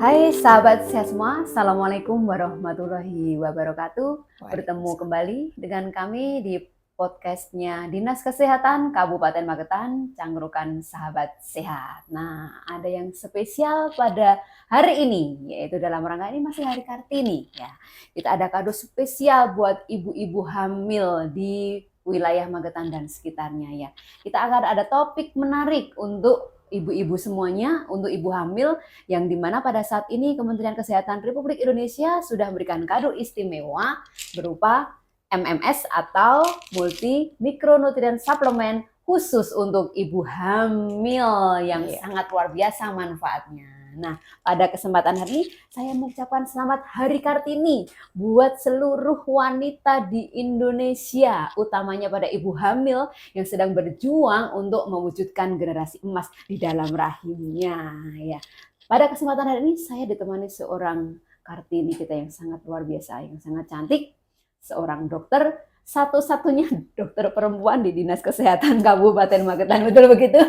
Hai sahabat sehat semua, Assalamualaikum warahmatullahi wabarakatuh. Bertemu kembali dengan kami di podcastnya Dinas Kesehatan Kabupaten Magetan, Cangkrukan Sahabat Sehat. Nah, ada yang spesial pada hari ini, yaitu dalam rangka ini masih Hari Kartini. Ya, kita ada kado spesial buat ibu-ibu hamil di wilayah Magetan dan sekitarnya ya. Kita akan ada topik menarik untuk ibu-ibu semuanya, untuk ibu hamil, yang dimana pada saat ini Kementerian Kesehatan Republik Indonesia sudah memberikan kado istimewa berupa MMS atau Multi Mikronutrien Suplemen khusus untuk ibu hamil yang sangat luar biasa manfaatnya. Nah, pada kesempatan hari ini saya mengucapkan selamat Hari Kartini buat seluruh wanita di Indonesia, utamanya pada ibu hamil yang sedang berjuang untuk mewujudkan generasi emas di dalam rahimnya ya. Pada kesempatan hari ini saya ditemani seorang Kartini kita yang sangat luar biasa, yang sangat cantik, seorang dokter, satu-satunya dokter perempuan di Dinas Kesehatan Kabupaten Magetan. Betul begitu?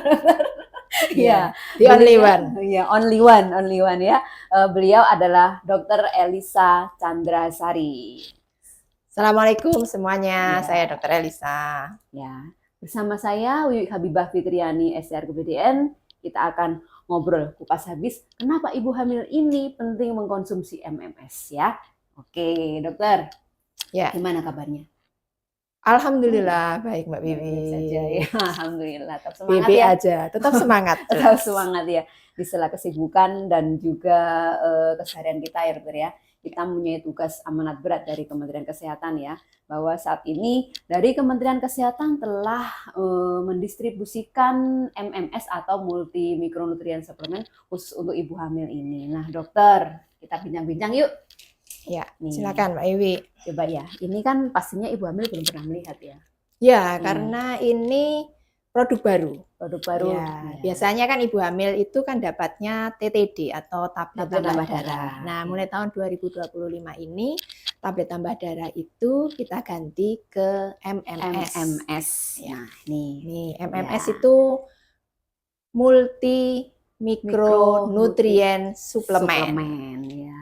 Ya, the only one. Ya, only one ya. Beliau adalah Dr. Elisa Chandrasari. Assalamualaikum semuanya, saya Dr. Elisa. Ya, bersama saya Wiwi Habibah Fitriani, SR KPDN. Kita akan ngobrol kupas habis kenapa ibu hamil ini penting mengkonsumsi MMS ya. Oke, dokter. Ya. Gimana kabarnya? Alhamdulillah baik Mbak Wiwi. Saja ya. Alhamdulillah. Tetap semangat Bibi ya. aja, tetap semangat. Tetap semangat ya. Di sela kesibukan dan juga keseharian kita ya dokter ya. Kita mempunyai tugas amanat berat dari Kementerian Kesehatan ya, bahwa saat ini dari Kementerian Kesehatan telah mendistribusikan MMS atau multi mikronutrien suplemen khusus untuk ibu hamil ini. Nah dokter, kita bincang-bincang yuk. Ya, silakan Mbak Iwi. Coba ya, ini kan pastinya ibu hamil belum pernah melihat ya. Ya, karena ini produk baru. Produk baru. Ya. Biasanya kan ibu hamil itu kan dapatnya TTD atau tablet tambah darah. Nah, mulai tahun 2025 ini tablet tambah darah itu kita ganti ke MMS. MMS. Ya, nih MMS itu multi mikronutrien suplemen. Ya.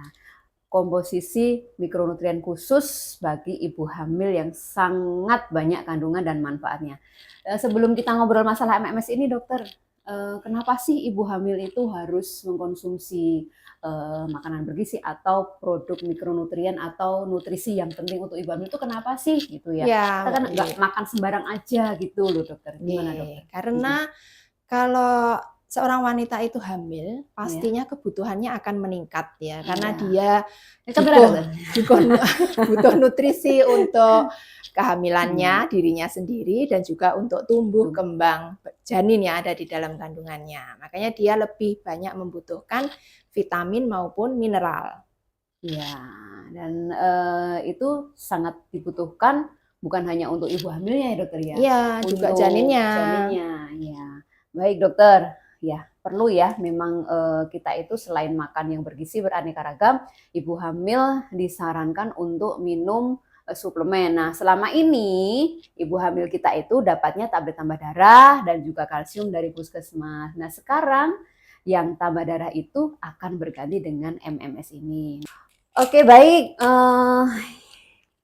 Komposisi mikronutrien khusus bagi ibu hamil yang sangat banyak kandungan dan manfaatnya. Sebelum kita ngobrol masalah MMS ini dokter, kenapa sih ibu hamil itu harus mengkonsumsi makanan bergizi atau produk mikronutrien atau nutrisi yang penting untuk ibu hamil itu kenapa sih gitu ya? Kita kan nggak makan sembarang aja gitu loh dokter. Gimana dokter? Karena kalau seorang wanita itu hamil, pastinya kebutuhannya akan meningkat ya, karena dia butuh nutrisi untuk kehamilannya, dirinya sendiri, dan juga untuk tumbuh kembang janin yang ada di dalam kandungannya. Makanya dia lebih banyak membutuhkan vitamin maupun mineral. Ya, dan itu sangat dibutuhkan bukan hanya untuk ibu hamilnya ya dokter ya? Iya, juga janinnya. Ya. Baik dokter. Ya, perlu ya memang kita itu selain makan yang bergizi beraneka ragam, ibu hamil disarankan untuk minum suplemen. Nah, selama ini ibu hamil kita itu dapatnya tablet tambah darah dan juga kalsium dari puskesmas. Nah, sekarang yang tambah darah itu akan berganti dengan MMS ini. Oke, baik.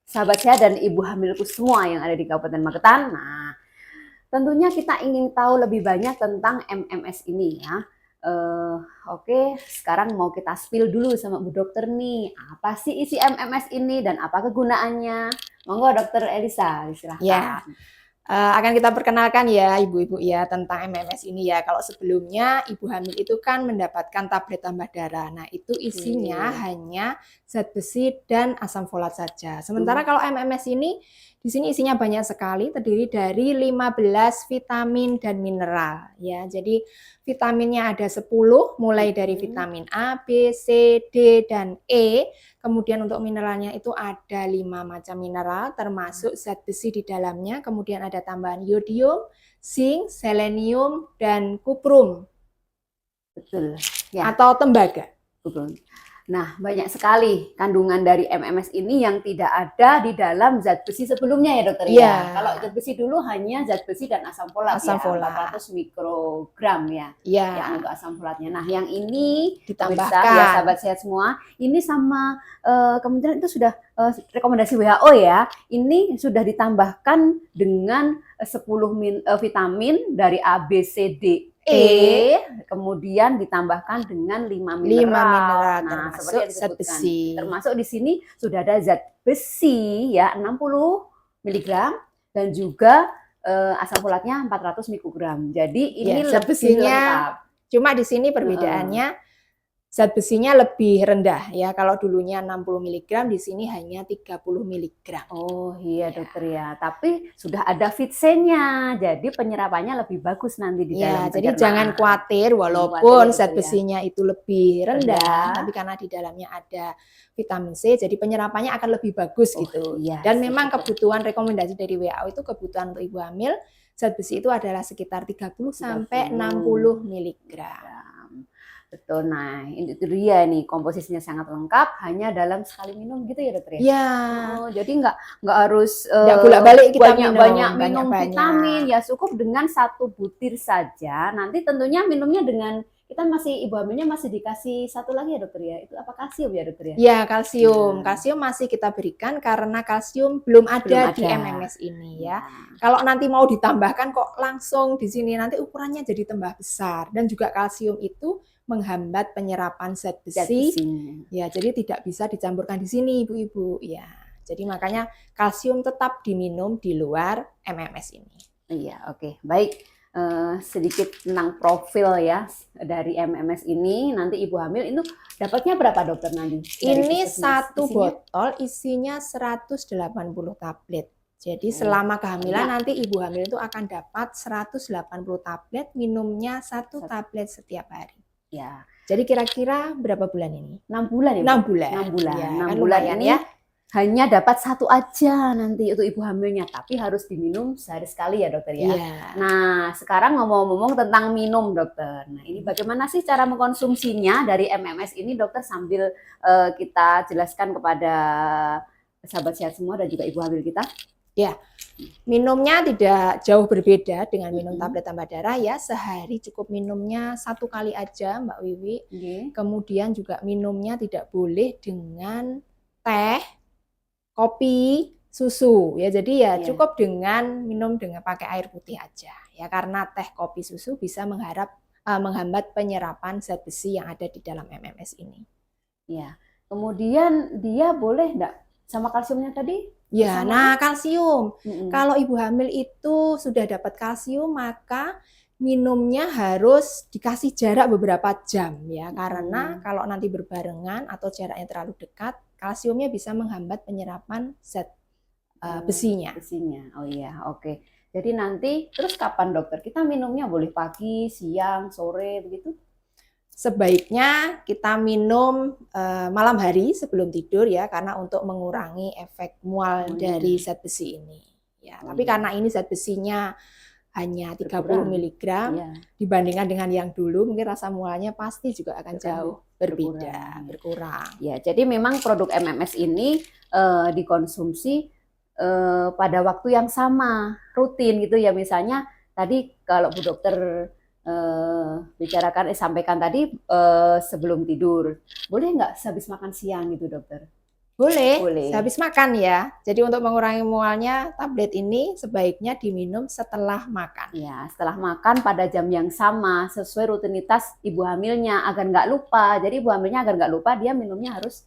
Sahabat saya dan ibu hamilku semua yang ada di Kabupaten Magetan. Nah, tentunya kita ingin tahu lebih banyak tentang MMS ini ya. Oke, sekarang mau kita spill dulu sama Bu Dokter nih. Apa sih isi MMS ini dan apa kegunaannya? Monggo Dokter Elisa, silahkan. Ya, akan kita perkenalkan ya ibu-ibu ya tentang MMS ini ya. Kalau sebelumnya ibu hamil itu kan mendapatkan tablet tambah darah. Nah itu isinya hanya zat besi dan asam folat saja. Sementara kalau MMS ini di sini isinya banyak sekali, terdiri dari 15 vitamin dan mineral ya. Jadi vitaminnya ada 10, mulai dari vitamin A, B, C, D, dan E. Kemudian untuk mineralnya itu ada 5 macam mineral, termasuk zat besi di dalamnya. Kemudian ada tambahan yodium, zinc, selenium, dan kuprum. Betul. Ya. Atau tembaga. Betul. Nah, banyak sekali kandungan dari MMS ini yang tidak ada di dalam zat besi sebelumnya ya dokter Iya. ya. Kalau zat besi dulu hanya zat besi dan asam folat Asam ya, folat. 400 mikrogram ya. Iya. Yang untuk asam folatnya. Nah, yang ini Ditambahkan. ya sahabat sehat semua, ini sama kementerian itu sudah rekomendasi WHO ya. Ini sudah ditambahkan dengan 10 vitamin dari A, B, C, D, kemudian ditambahkan dengan 5 mineral. Nah, termasuk seperti yang zat disebutkan. besi. Termasuk di sini sudah ada zat besi ya 60 mg dan juga asam folatnya 400 mikrogram. Jadi ini zat lebih besinya lengkap. Cuma di sini perbedaannya zat besinya lebih rendah ya. Kalau dulunya 60 mg, di sini hanya 30 mg. Oh iya dokter ya. Tapi sudah ada VITC-nya. Jadi penyerapannya lebih bagus nanti di dalam jadi pencernaan. jangan khawatir walaupun zat besinya itu lebih rendah, tapi karena di dalamnya ada vitamin C, jadi penyerapannya akan lebih bagus gitu. Iya, Dan memang kebutuhan rekomendasi dari WHO itu kebutuhan untuk ibu hamil zat besi itu adalah sekitar 30 sampai 60 mg. Betul. Nah, ini dia nih komposisinya sangat lengkap, hanya dalam sekali minum gitu ya dokter ya? Iya. Jadi nggak harus nggak bolak-balik kita banyak minum banyak-banyak vitamin, ya cukup dengan 1 butir saja. Nanti tentunya minumnya dengan kita masih ibu hamilnya masih dikasih satu lagi ya dokter ya? Itu apa kalsium ya dokter ya? Ya kalsium, kalsium masih kita berikan karena kalsium belum ada di MMS ini ya. Kalau nanti mau ditambahkan kok langsung di sini nanti ukurannya jadi tambah besar dan juga kalsium itu menghambat penyerapan zat besi. Ya, jadi tidak bisa dicampurkan di sini ibu-ibu. Ya, jadi makanya kalsium tetap diminum di luar MMS ini. Iya, oke. Baik. Sedikit tentang profil ya dari MMS ini, nanti ibu hamil itu dapatnya berapa dokter nanti? Ini satu botol isinya 180 tablet. Jadi selama kehamilan nanti ibu hamil itu akan dapat 180 tablet, minumnya 1 tablet setiap hari. Ya. Jadi kira-kira berapa bulan ini? 6 bulan ya? 6 bulan. 6 bulan. Ya, 6 bulan ini ya. Hanya dapat 1 aja nanti untuk ibu hamilnya, tapi harus diminum sehari sekali ya dokter ya. Nah, sekarang ngomong-ngomong tentang minum dokter. Nah, ini bagaimana sih cara mengkonsumsinya dari MMS ini dokter sambil kita jelaskan kepada sahabat sehat semua dan juga ibu hamil kita? Ya, minumnya tidak jauh berbeda dengan minum tablet tambah darah ya. Sehari cukup minumnya 1 kali aja Mbak Wiwi. Kemudian juga minumnya tidak boleh dengan teh, kopi, susu ya. Jadi ya cukup dengan minum dengan pakai air putih aja ya, karena teh, kopi, susu bisa menghambat penyerapan zat besi yang ada di dalam MMS ini. Ya. Kemudian dia boleh enggak sama kalsiumnya tadi? Ya, nah kalsium. Kalau ibu hamil itu sudah dapat kalsium, maka minumnya harus dikasih jarak beberapa jam ya, karena kalau nanti berbarengan atau jaraknya terlalu dekat, kalsiumnya bisa menghambat penyerapan zat besinya. Oh iya, oke. Jadi nanti terus kapan dokter? Kita minumnya boleh pagi, siang, sore begitu? Sebaiknya kita minum malam hari sebelum tidur ya, karena untuk mengurangi efek mual dari zat besi ini. Ya, tapi karena ini zat besinya hanya 30 mg dibandingkan dengan yang dulu, mungkin rasa mualnya pasti juga akan jauh berkurang. Ya, jadi memang produk MMS ini dikonsumsi pada waktu yang sama, rutin gitu ya. Misalnya tadi kalau Bu Dokter sampaikan tadi sebelum tidur, boleh nggak sehabis makan siang gitu dokter? Boleh, sehabis makan ya. Jadi untuk mengurangi mualnya, tablet ini sebaiknya diminum setelah makan. Ya, setelah makan pada jam yang sama, sesuai rutinitas ibu hamilnya agar nggak lupa. Jadi ibu hamilnya agar nggak lupa, dia minumnya harus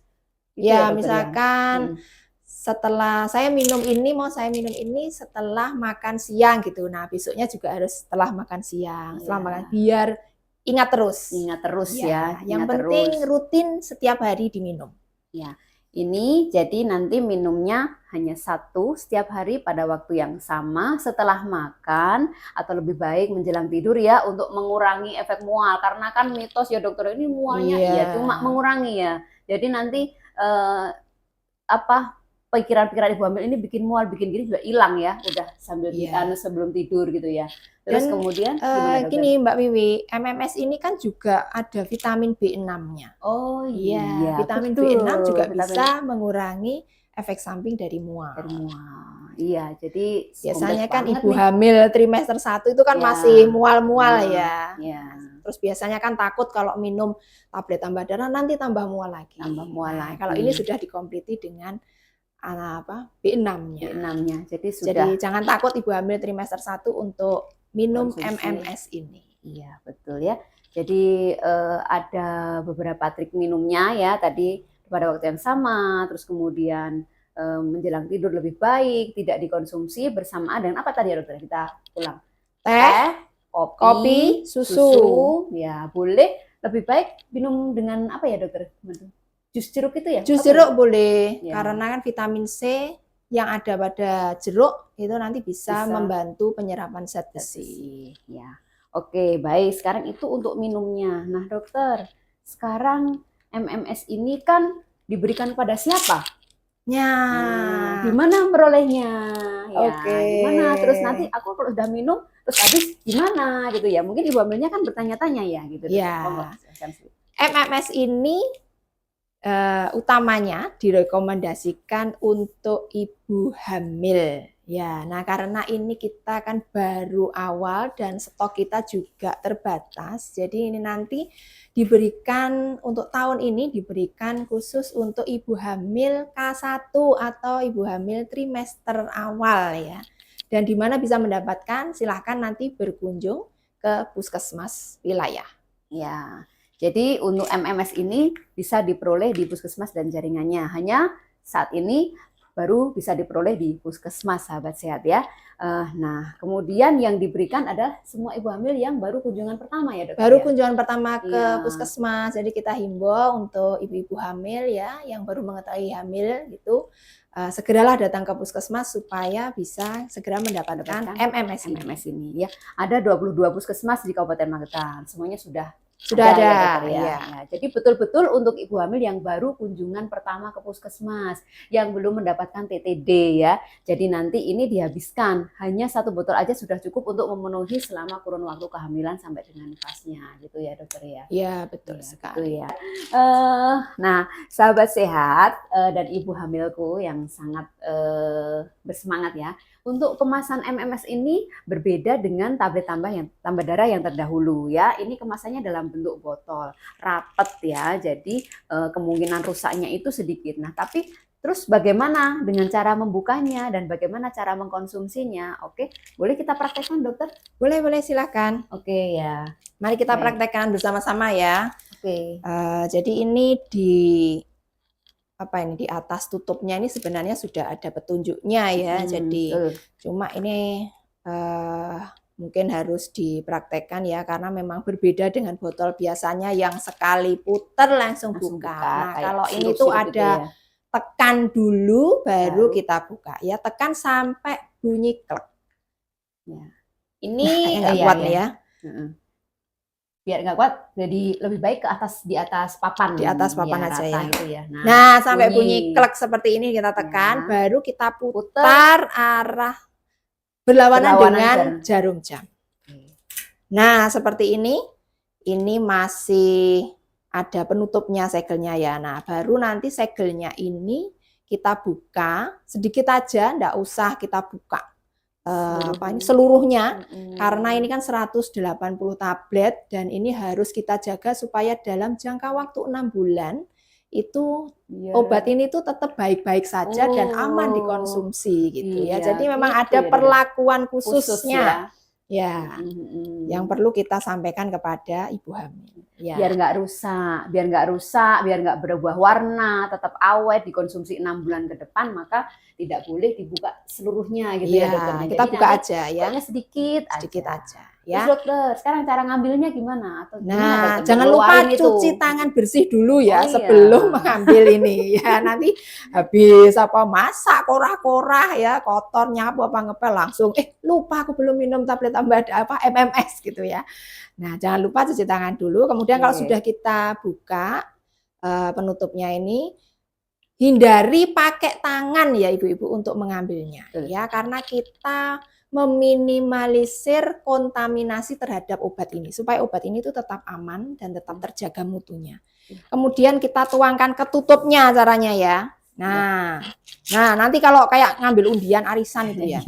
ya misalkan setelah saya minum ini, saya minum ini setelah makan siang gitu. Nah, besoknya juga harus setelah makan siang, setelah makan, biar ingat terus. Ingat terus ya. Yang penting rutin setiap hari diminum. Ya. Ini jadi nanti minumnya hanya 1 setiap hari pada waktu yang sama setelah makan atau lebih baik menjelang tidur ya, untuk mengurangi efek mual, karena kan mitos ya dokter ini mualnya cuma mengurangi ya. Jadi nanti pikiran-pikiran ibu hamil ini bikin mual, bikin gini juga hilang ya, udah sambil Iya. sebelum tidur gitu ya. Terus Dan kemudian gimana dokter? gini Mbak Wiwi, MMS ini kan juga ada vitamin B6-nya. Oh Iya, iya, vitamin B6 betul. juga Vitamin bisa mengurangi efek samping dari mual. termual. Iya, jadi Biasanya kompleks kan banget ibu nih. hamil trimester 1 itu kan Ya, masih mual-mual mual. ya. Ya, Terus biasanya kan takut kalau minum tablet tambah darah nanti tambah mual lagi. tambah mual Nah, lagi. kalau ini sudah dikompleti dengan B6-nya. B6-nya. Jadi sudah Jadi jangan takut ibu hamil trimester 1 untuk minum konsumsi. MMS ini. Iya, betul ya. Jadi ada beberapa trik minumnya ya tadi pada waktu yang sama, terus kemudian menjelang tidur lebih baik, tidak dikonsumsi bersamaan dengan apa tadi ya dokter? Kita ulang. Teh, kopi, susu. Ya, boleh lebih baik minum dengan apa ya dokter? Jus jeruk itu ya? Jus Apa jeruk ya? boleh, Ya. karena kan vitamin C yang ada pada jeruk itu nanti bisa membantu penyerapan zat besi. Ya. Oke, baik. Sekarang itu untuk minumnya. Nah, dokter, sekarang MMS ini kan diberikan pada siapa? Ya. Di mana merolehnya? Ya, Oke. gimana? Terus nanti aku kalau udah minum, terus habis gimana gitu ya? Mungkin ibu hamilnya kan bertanya-tanya ya gitu. Ya. MMS ini utamanya direkomendasikan untuk ibu hamil. Ya, nah karena ini kita kan baru awal dan stok kita juga terbatas. Jadi ini nanti diberikan untuk tahun ini diberikan khusus untuk ibu hamil K1 atau ibu hamil trimester awal ya. Dan di mana bisa mendapatkan silahkan nanti berkunjung ke puskesmas wilayah. Ya. Jadi untuk MMS ini bisa diperoleh di puskesmas dan jaringannya. Hanya saat ini baru bisa diperoleh di puskesmas, sahabat sehat ya. Nah, kemudian yang diberikan adalah semua ibu hamil yang baru kunjungan pertama ya dokter? Baru kunjungan pertama ke Iya. puskesmas. Jadi kita himbau untuk ibu-ibu hamil ya, yang baru mengetahui hamil gitu, segeralah datang ke puskesmas supaya bisa segera mendapatkan MMS ini ya. Ada 22 puskesmas di Kabupaten Magetan. Semuanya sudah ada ya. ya. Jadi betul-betul untuk ibu hamil yang baru kunjungan pertama ke puskesmas, yang belum mendapatkan TTD ya. Jadi nanti ini dihabiskan, hanya 1 botol aja sudah cukup untuk memenuhi selama kurun waktu kehamilan sampai dengan nifasnya gitu ya dokter ya. Iya betul sekali. Ya. Nah sahabat sehat dan ibu hamilku yang sangat bersemangat ya. Untuk kemasan MMS ini berbeda dengan tablet tambah darah yang terdahulu ya. Ini kemasannya dalam bentuk botol, rapet ya. Jadi kemungkinan rusaknya itu sedikit. Nah, tapi terus bagaimana dengan cara membukanya dan bagaimana cara mengkonsumsinya? Oke, boleh kita praktekkan dokter? Boleh silakan. Oke ya. Mari kita praktekkan bersama-sama ya. Oke. Jadi ini di atas tutupnya ini sebenarnya sudah ada petunjuknya ya. Jadi cuma ini mungkin harus dipraktekkan ya karena memang berbeda dengan botol biasanya yang sekali putar langsung buka. Nah, kalau ini tuh ada tekan dulu baru kita buka ya, tekan sampai bunyi klek. Ya. Ini nggak kuat nih ya. Biar nggak kuat, jadi lebih baik di atas papan. Di atas papan aja ya. Gitu ya. Nah, sampai bunyi klek seperti ini kita tekan, baru kita putar arah berlawanan dengan jarum jam. Nah, seperti ini masih ada penutupnya segelnya ya. Nah, baru nanti segelnya ini kita buka sedikit aja, nggak usah kita buka seluruhnya karena ini kan 180 tablet dan ini harus kita jaga supaya dalam jangka waktu 6 bulan itu obat ini tuh tetap baik-baik saja dan aman dikonsumsi gitu ya. Jadi memang ada perlakuan khususnya ya yang perlu kita sampaikan kepada ibu hamil. Ya. Biar nggak rusak, biar nggak berubah warna, tetap awet, dikonsumsi 6 bulan ke depan, maka tidak boleh dibuka seluruhnya gitu ya dokter. Kita buka aja ya. Sedikit aja. Ya. Terus dokter, sekarang cara ngambilnya gimana? Atau nah, jangan lupa cuci tangan bersih dulu ya sebelum mengambil ini ya. Nanti habis masak korah-korah ya, kotor nyapu ngepel langsung lupa aku belum minum tablet tambah MMS gitu ya. Nah, jangan lupa cuci tangan dulu. Kemudian kalau sudah kita buka penutupnya ini, hindari pakai tangan ya ibu-ibu untuk mengambilnya. Betul. Ya, karena kita meminimalisir kontaminasi terhadap obat ini supaya obat ini itu tetap aman dan tetap terjaga mutunya. Kemudian kita tuangkan ke tutupnya caranya ya. Nah, nanti kalau kayak ngambil undian arisan itu ya.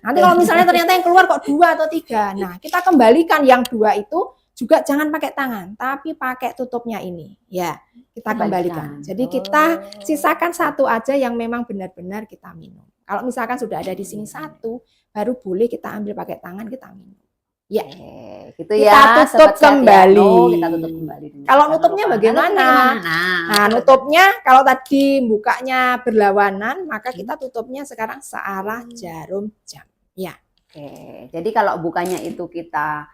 Nanti kalau misalnya ternyata yang keluar kok 2 atau 3. Nah, kita kembalikan yang 2 itu juga jangan pakai tangan, tapi pakai tutupnya ini. Ya, kita kembalikan. Jadi kita sisakan 1 aja yang memang benar-benar kita minum. Kalau misalkan sudah ada di sini 1, baru boleh kita ambil pakai tangan, kita minum. Ya, gitu kita ya. tutup kembali. Kita tutup kembali. Kalau nutupnya bagaimana? Nah, nutupnya kalau tadi bukanya berlawanan, maka kita tutupnya sekarang searah jarum jam. Ya. Oke, jadi kalau bukanya itu kita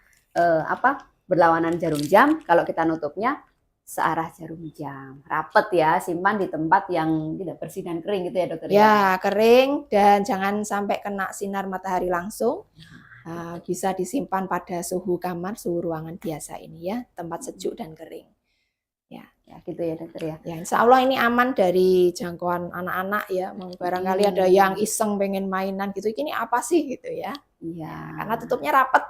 berlawanan jarum jam, kalau kita nutupnya searah jarum jam. Rapet ya, simpan di tempat yang tidak bersih dan kering gitu ya dokter ya? Ya, kering dan jangan sampai kena sinar matahari langsung. Bisa disimpan pada suhu kamar, suhu ruangan biasa ini ya, tempat sejuk dan kering. Ya gitu ya dokter ya. Ya, insya Allah ini aman dari jangkauan anak-anak ya. Barangkali ada yang iseng pengen mainan gitu, ini apa sih gitu ya? Iya. Karena tutupnya rapat.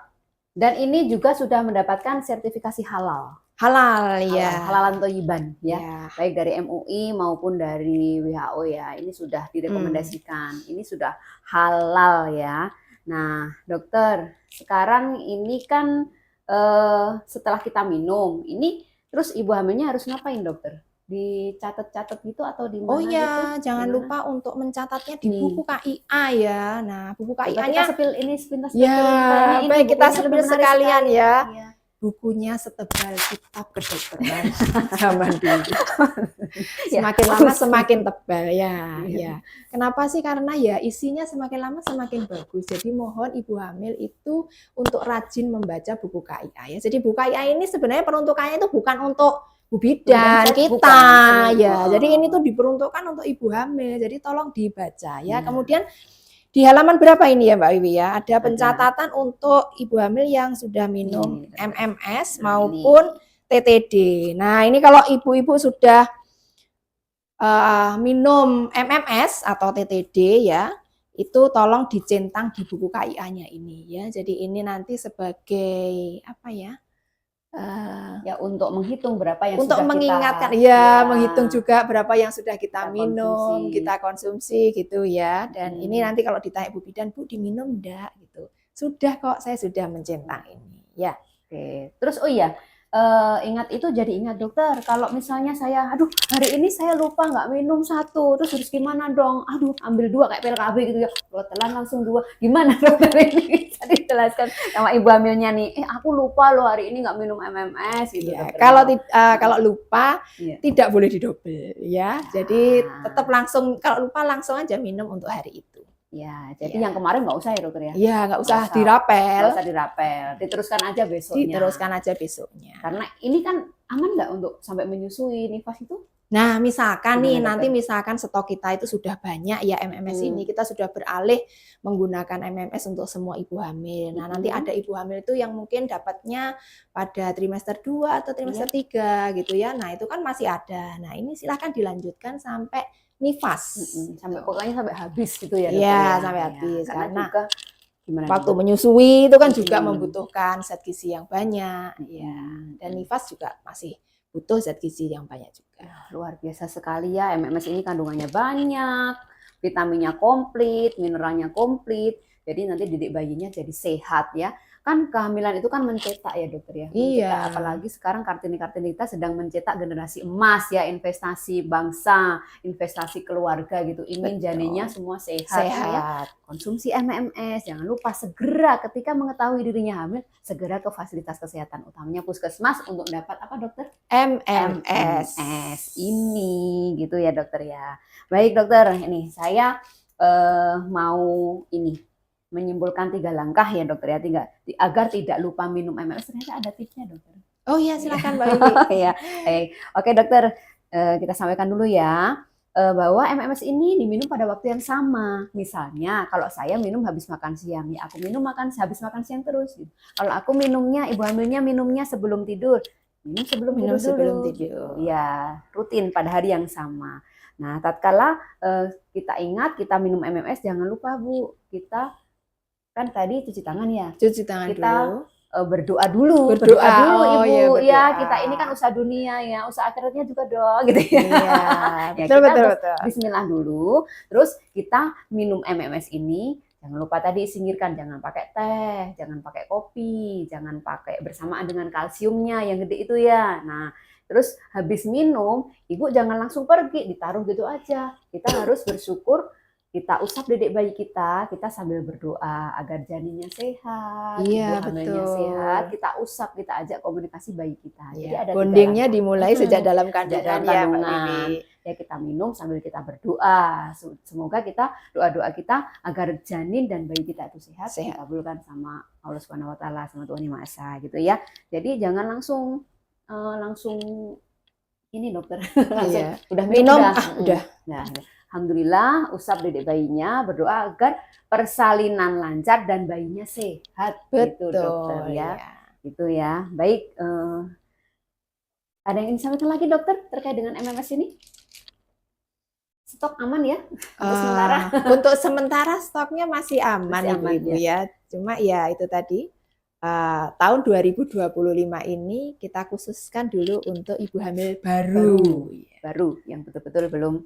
Dan ini juga sudah mendapatkan sertifikasi halal. Halal ya. Halalan Thayyiban ya. Baik dari MUI maupun dari WHO ya. Ini sudah direkomendasikan. Ini sudah halal ya. Nah, dokter, sekarang ini kan setelah kita minum, ini terus ibu hamilnya harus ngapain, dokter? Dicatat-catat gitu atau di mana? Oh iya, gitu? jangan lupa untuk mencatatnya di buku KIA ya. Nah, buku KIA-nya sepintas ya, baik kita sepil sekalian ya. Iya. Bukunya setebal kitab kedokteran zaman dulu. Semakin lama semakin tebal ya. Kenapa sih? Karena ya isinya semakin lama semakin bagus. Jadi mohon ibu hamil itu untuk rajin membaca buku KIA ya. Jadi buku KIA ini sebenarnya peruntukannya itu bukan untuk Bu bidan kita ya. Jadi ini tuh diperuntukkan untuk ibu hamil. Jadi tolong dibaca ya. Kemudian di halaman berapa ini ya Mbak Wiwi ya? Ada pencatatan untuk ibu hamil yang sudah minum MMS maupun TTD. Nah, ini kalau ibu-ibu sudah minum MMS atau TTD ya, itu tolong dicentang di buku KIA-nya ini ya. Jadi ini nanti sebagai apa ya? Ya untuk menghitung berapa yang untuk sudah mengingatkan kita, ya menghitung juga berapa yang sudah kita minum, kita konsumsi gitu ya. Dan ini nanti kalau ditanya Bu Bidan, Bu diminum enggak gitu. Sudah kok, saya sudah mencentang ini ya. Oke. Terus oh iya, ingat itu jadi ingat dokter, kalau misalnya saya aduh hari ini saya lupa nggak minum 1, terus harus gimana dong? Aduh ambil 2 kayak PLKB gitu ya, telan langsung 2, gimana dokter ini? Bisa dijelaskan sama ibu hamilnya nih, aku lupa loh hari ini nggak minum MMS gitu ya, kalau lupa tidak boleh didobel ya. Jadi tetap langsung, kalau lupa langsung aja minum untuk hari itu. Ya, jadi yang kemarin nggak usah ya dokter ya? Iya, nggak usah dirapel. Nggak usah dirapel, diteruskan aja besoknya. Diteruskan aja besoknya. Karena ini kan aman nggak untuk sampai menyusui nifas itu? Nah, misalkan nih, nanti misalkan stok kita itu sudah banyak ya MMS ini, kita sudah beralih menggunakan MMS untuk semua ibu hamil. Nah, nanti ada ibu hamil itu yang mungkin dapatnya pada trimester 2 atau trimester 3 gitu ya. Nah, itu kan masih ada. Nah, ini silahkan dilanjutkan sampai nifas. Sampai pokoknya sampai habis gitu ya dokter? Iya, sampai habis. Karena juga, waktu menyusui itu kan juga membutuhkan zat gizi yang banyak. Ya, dan nifas juga masih butuh zat gizi yang banyak juga. Luar biasa sekali ya, MMS ini kandungannya banyak, vitaminnya komplit, mineralnya komplit, jadi nanti didik bayinya jadi sehat ya. Kan kehamilan itu kan mencetak ya dokter ya. Iya. Apalagi sekarang Kartini-Kartini kita sedang mencetak generasi emas ya, investasi bangsa, investasi keluarga gitu. Ingin janinnya semua sehat. Ya. Konsumsi MMS, jangan lupa segera ketika mengetahui dirinya hamil, segera ke fasilitas kesehatan utamanya puskesmas untuk dapat apa dokter? MMS ini gitu ya dokter ya. Baik dokter, ini saya mau menyimpulkan 3 langkah ya dokter ya, agar tidak lupa minum MMS. Ternyata ada tipsnya dokter. Oh iya, silakan Mbak Wiwi. Ya. Oke dokter, kita sampaikan dulu ya bahwa MMS ini diminum pada waktu yang sama. Misalnya kalau saya minum habis makan siang, ya aku minum habis makan siang terus. Gitu. Kalau aku minumnya, ibu hamilnya minumnya sebelum tidur, minum sebelum tidur. Gitu. Ya, rutin pada hari yang sama. Nah, tatkala kita ingat kita minum MMS, jangan lupa Bu, kita kan tadi cuci tangan ya. Cuci tangan Kita dulu. Berdoa dulu Berdoa. dulu Oh, Ibu. iya, Ya, kita ini kan usaha dunia ya, usaha akhiratnya juga dong gitu ya. Iya, Ya, betul, kita betul, betul. bismillah dulu, terus kita minum MMS ini. Jangan lupa tadi singkirkan, jangan pakai teh, jangan pakai kopi, jangan pakai bersamaan dengan kalsiumnya yang gede itu ya. Nah, terus habis minum, Ibu jangan langsung pergi, ditaruh gitu aja. Kita harus bersyukur, kita usap dedek bayi kita sambil berdoa agar janinnya sehat, Iya, ibu hamilnya betul. sehat, kita usap, kita ajak komunikasi bayi kita. Jadi Iya, ada bondingnya 3 langkah. dimulai sejak dalam kandungan dalam ya, Mbak kandungan. Bibi. Ya, kita minum sambil kita berdoa. Semoga kita doa-doa kita agar janin dan bayi kita itu sehat, dikabulkan sama Allah Subhanahu wa taala, sama Tuhan Yang Maha Esa gitu ya. Jadi jangan langsung ini dokter. Langsung, Iya. udah Minum, udah. Nah, alhamdulillah usap dedek bayinya, berdoa agar persalinan lancar dan bayinya sehat. Betul, Gitu dokter ya. ya. Gitu ya. Baik, ada yang ingin disampaikan lagi dokter terkait dengan MMS ini? Stok aman ya untuk sementara? Untuk sementara stoknya masih aman, Masih aman, Ibu-ibu ya. Cuma ya itu tadi, tahun 2025 ini kita khususkan dulu untuk ibu hamil baru. Baru, yang betul-betul belum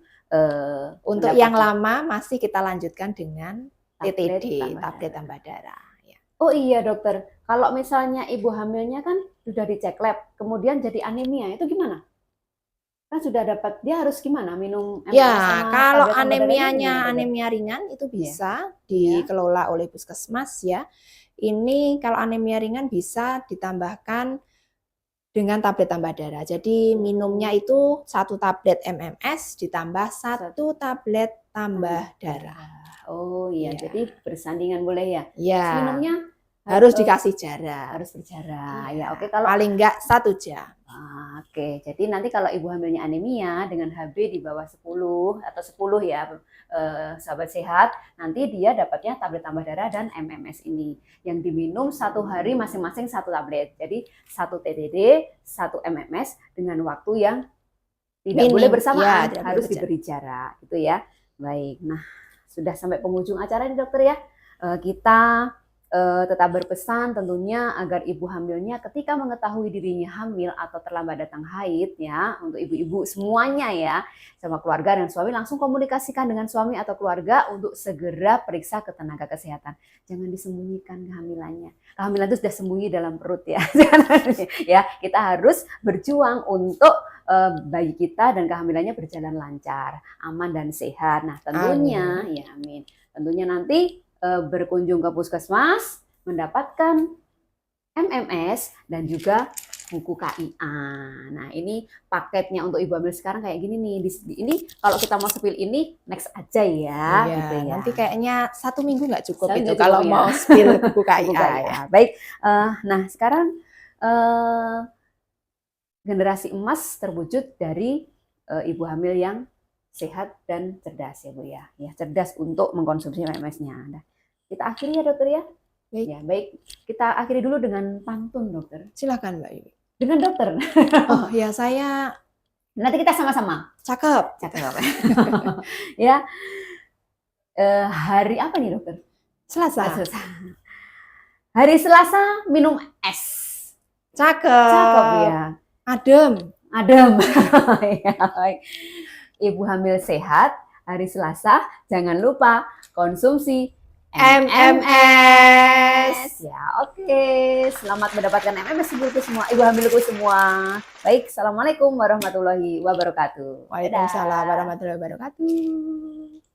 Untuk yang lama masih kita lanjutkan dengan TTD, tablet tambah darah. Ya. Oh iya dokter, kalau misalnya ibu hamilnya kan sudah dicek lab, kemudian jadi anemia, itu gimana? Kan sudah dapat, dia harus gimana minum MMS Ya, sama kalau tablet tambah darahnya anemianya gimana, dokter? anemia ringan itu bisa dikelola oleh puskesmas ya. Ini kalau anemia ringan bisa ditambahkan dengan tablet tambah darah. Jadi minumnya itu 1 tablet MMS ditambah 1 tablet tambah darah. Oh iya, jadi bersandingan boleh ya? Ya. Minumnya harus dikasih jarak. Harus berjarak. Ya, oke, kalau paling enggak 1 jam. Oke, jadi nanti kalau ibu hamilnya anemia dengan HB di bawah 10 atau 10 ya, sahabat sehat, nanti dia dapatnya tablet tambah darah dan MMS ini yang diminum 1 hari masing-masing 1 tablet. Jadi 1 TDD, 1 MMS dengan waktu yang tidak boleh bersamaan, ya, harus diberi jarak, gitu ya. Baik, nah sudah sampai penghujung acara nih dokter ya. Kita tetap berpesan tentunya agar ibu hamilnya ketika mengetahui dirinya hamil atau terlambat datang haid ya, untuk ibu-ibu semuanya ya, sama keluarga dan suami, langsung komunikasikan dengan suami atau keluarga untuk segera periksa ke tenaga kesehatan. Jangan disembunyikan kehamilannya. Kehamilan itu sudah sembunyi dalam perut ya. Ya, kita harus berjuang untuk bayi kita dan kehamilannya berjalan lancar, aman dan sehat. Nah, tentunya ya amin. Tentunya nanti berkunjung ke puskesmas, mendapatkan MMS dan juga buku KIA. Nah, ini paketnya untuk ibu hamil sekarang kayak gini nih. Ini kalau kita mau spill ini next aja ya, gitu ya. Nanti kayaknya 1 minggu nggak cukup itu cukup kalau mau spill buku KIA ya. Baik, nah sekarang generasi emas terwujud dari ibu hamil yang sehat dan cerdas ya Bu ya. Ya, cerdas untuk mengkonsumsi MMS-nya. Nah, kita akhiri ya dokter ya. Baik. Ya, baik. Kita akhiri dulu dengan pantun dokter. Silakan Mbak Iwi. Dengan dokter. Oh ya, saya nanti kita sama-sama. Cakep. Ya. Hari apa nih dokter? Selasa. Hari Selasa minum es. Cakep ya. Adem. Ya, baik. Ibu hamil sehat, hari Selasa jangan lupa konsumsi MMS. Ya, oke. Selamat mendapatkan MMS ibu semua, ibu hamilku semua. Baik, assalamualaikum warahmatullahi wabarakatuh. Waalaikumsalam warahmatullahi wabarakatuh.